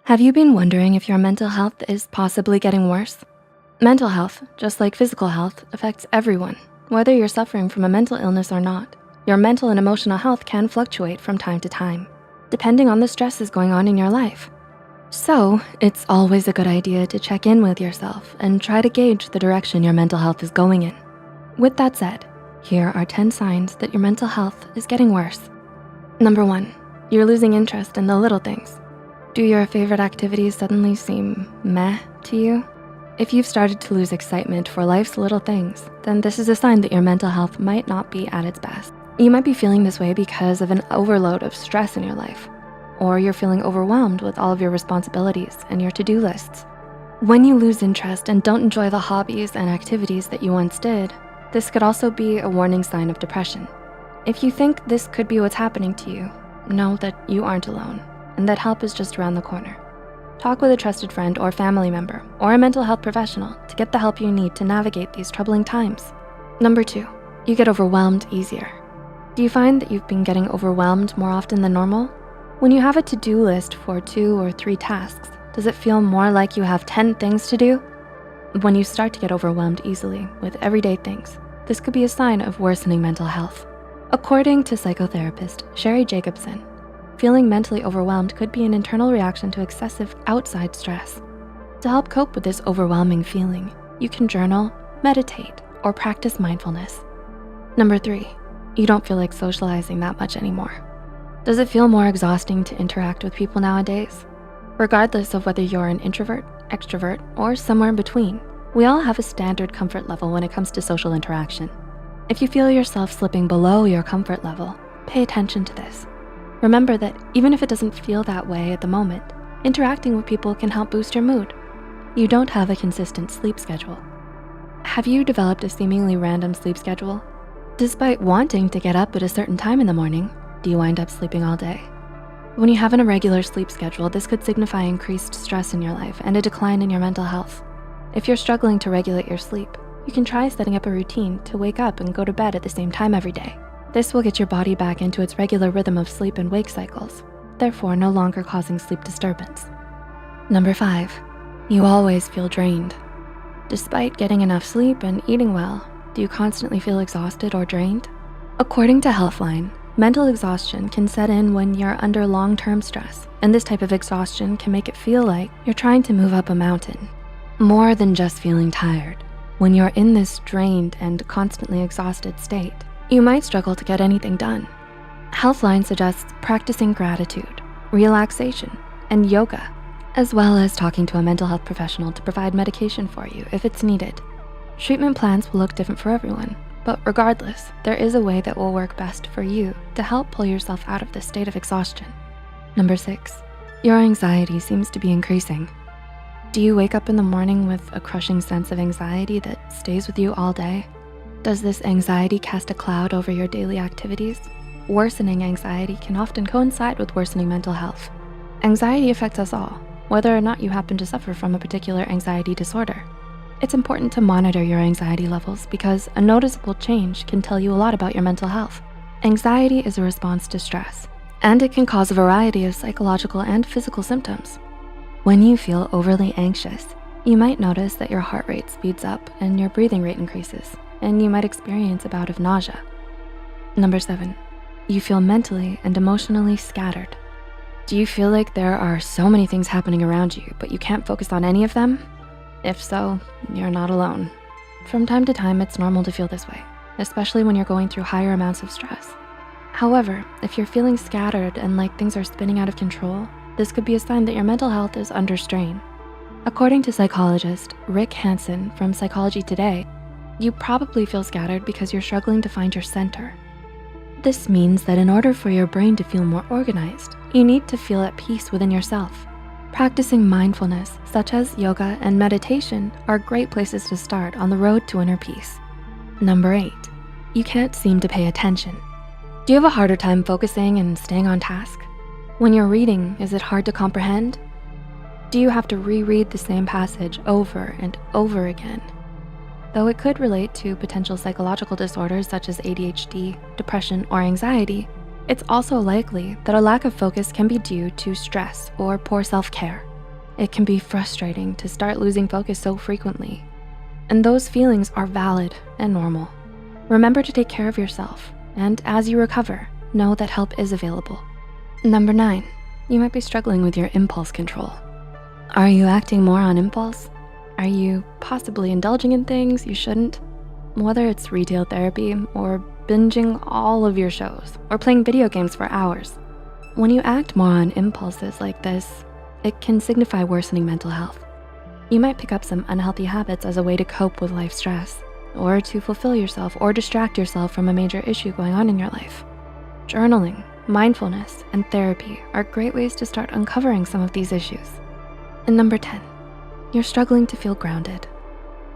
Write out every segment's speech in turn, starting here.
Have you been wondering if your mental health is possibly getting worse? Mental health, just like physical health, affects everyone, whether you're suffering from a mental illness or not. Your mental and emotional health can fluctuate from time to time, depending on the stresses going on in your life. So it's always a good idea to check in with yourself and try to gauge the direction your mental health is going in. With that said, here are 10 signs that your mental health is getting worse. Number 1, you're losing interest in the little things. Do your favorite activities suddenly seem meh to you? If you've started to lose excitement for life's little things, then this is a sign that your mental health might not be at its best. You might be feeling this way because of an overload of stress in your life, or you're feeling overwhelmed with all of your responsibilities and your to-do lists. When you lose interest and don't enjoy the hobbies and activities that you once did, this could also be a warning sign of depression. If you think this could be what's happening to you, know that you aren't alone and that help is just around the corner. Talk with a trusted friend or family member or a mental health professional to get the help you need to navigate these troubling times. Number 2, you get overwhelmed easier. Do you find that you've been getting overwhelmed more often than normal? When you have a to-do list for 2 or 3 tasks, does it feel more like you have 10 things to do? When you start to get overwhelmed easily with everyday things, this could be a sign of worsening mental health. According to psychotherapist Sherry Jacobson, feeling mentally overwhelmed could be an internal reaction to excessive outside stress. To help cope with this overwhelming feeling, you can journal, meditate, or practice mindfulness. Number 3, you don't feel like socializing that much anymore. Does it feel more exhausting to interact with people nowadays? Regardless of whether you're an introvert, extrovert, or somewhere in between, we all have a standard comfort level when it comes to social interaction. If you feel yourself slipping below your comfort level, pay attention to this. Remember that even if it doesn't feel that way at the moment, interacting with people can help boost your mood. You don't have a consistent sleep schedule. Have you developed a seemingly random sleep schedule? Despite wanting to get up at a certain time in the morning, do you wind up sleeping all day? When you have an irregular sleep schedule, this could signify increased stress in your life and a decline in your mental health. If you're struggling to regulate your sleep, you can try setting up a routine to wake up and go to bed at the same time every day. This will get your body back into its regular rhythm of sleep and wake cycles, therefore no longer causing sleep disturbance. Number 5, you always feel drained. Despite getting enough sleep and eating well, do you constantly feel exhausted or drained? According to Healthline, mental exhaustion can set in when you're under long-term stress, and this type of exhaustion can make it feel like you're trying to move up a mountain. More than just feeling tired, when you're in this drained and constantly exhausted state, you might struggle to get anything done. Healthline suggests practicing gratitude, relaxation, and yoga, as well as talking to a mental health professional to provide medication for you if it's needed. Treatment plans will look different for everyone, but regardless, there is a way that will work best for you to help pull yourself out of this state of exhaustion. Number 6, your anxiety seems to be increasing. Do you wake up in the morning with a crushing sense of anxiety that stays with you all day? Does this anxiety cast a cloud over your daily activities? Worsening anxiety can often coincide with worsening mental health. Anxiety affects us all, whether or not you happen to suffer from a particular anxiety disorder. It's important to monitor your anxiety levels because a noticeable change can tell you a lot about your mental health. Anxiety is a response to stress, and it can cause a variety of psychological and physical symptoms. When you feel overly anxious, you might notice that your heart rate speeds up and your breathing rate increases, and you might experience a bout of nausea. Number 7, you feel mentally and emotionally scattered. Do you feel like there are so many things happening around you, but you can't focus on any of them? If so, you're not alone. From time to time, it's normal to feel this way, especially when you're going through higher amounts of stress. However, if you're feeling scattered and like things are spinning out of control, this could be a sign that your mental health is under strain. According to psychologist Rick Hansen from Psychology Today, you probably feel scattered because you're struggling to find your center. This means that in order for your brain to feel more organized, you need to feel at peace within yourself. Practicing mindfulness, such as yoga and meditation, are great places to start on the road to inner peace. Number 8, you can't seem to pay attention. Do you have a harder time focusing and staying on task? When you're reading, is it hard to comprehend? Do you have to reread the same passage over and over again? Though it could relate to potential psychological disorders such as ADHD, depression, or anxiety, it's also likely that a lack of focus can be due to stress or poor self-care. It can be frustrating to start losing focus so frequently. And those feelings are valid and normal. Remember to take care of yourself, and as you recover, know that help is available. Number 9, you might be struggling with your impulse control. Are you acting more on impulse? Are you possibly indulging in things you shouldn't? Whether it's retail therapy or binging all of your shows or playing video games for hours. When you act more on impulses like this, it can signify worsening mental health. You might pick up some unhealthy habits as a way to cope with life stress, or to fulfill yourself or distract yourself from a major issue going on in your life. Journaling, mindfulness, and therapy are great ways to start uncovering some of these issues. And number 10, you're struggling to feel grounded.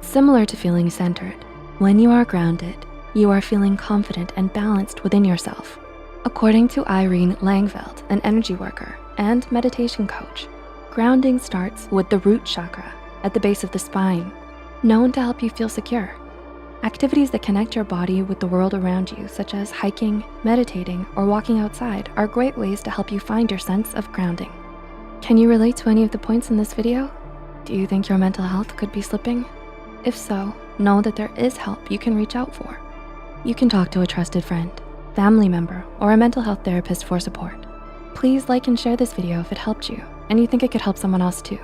Similar to feeling centered, when you are grounded, you are feeling confident and balanced within yourself. According to Irene Langveld, an energy worker and meditation coach, grounding starts with the root chakra at the base of the spine, known to help you feel secure. Activities that connect your body with the world around you, such as hiking, meditating, or walking outside, are great ways to help you find your sense of grounding. Can you relate to any of the points in this video? Do you think your mental health could be slipping? If so, know that there is help you can reach out for. You can talk to a trusted friend, family member, or a mental health therapist for support. Please like and share this video if it helped you and you think it could help someone else too.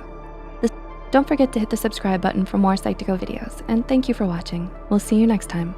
Don't forget to hit the subscribe button for more Psych2Go videos, and thank you for watching. We'll see you next time.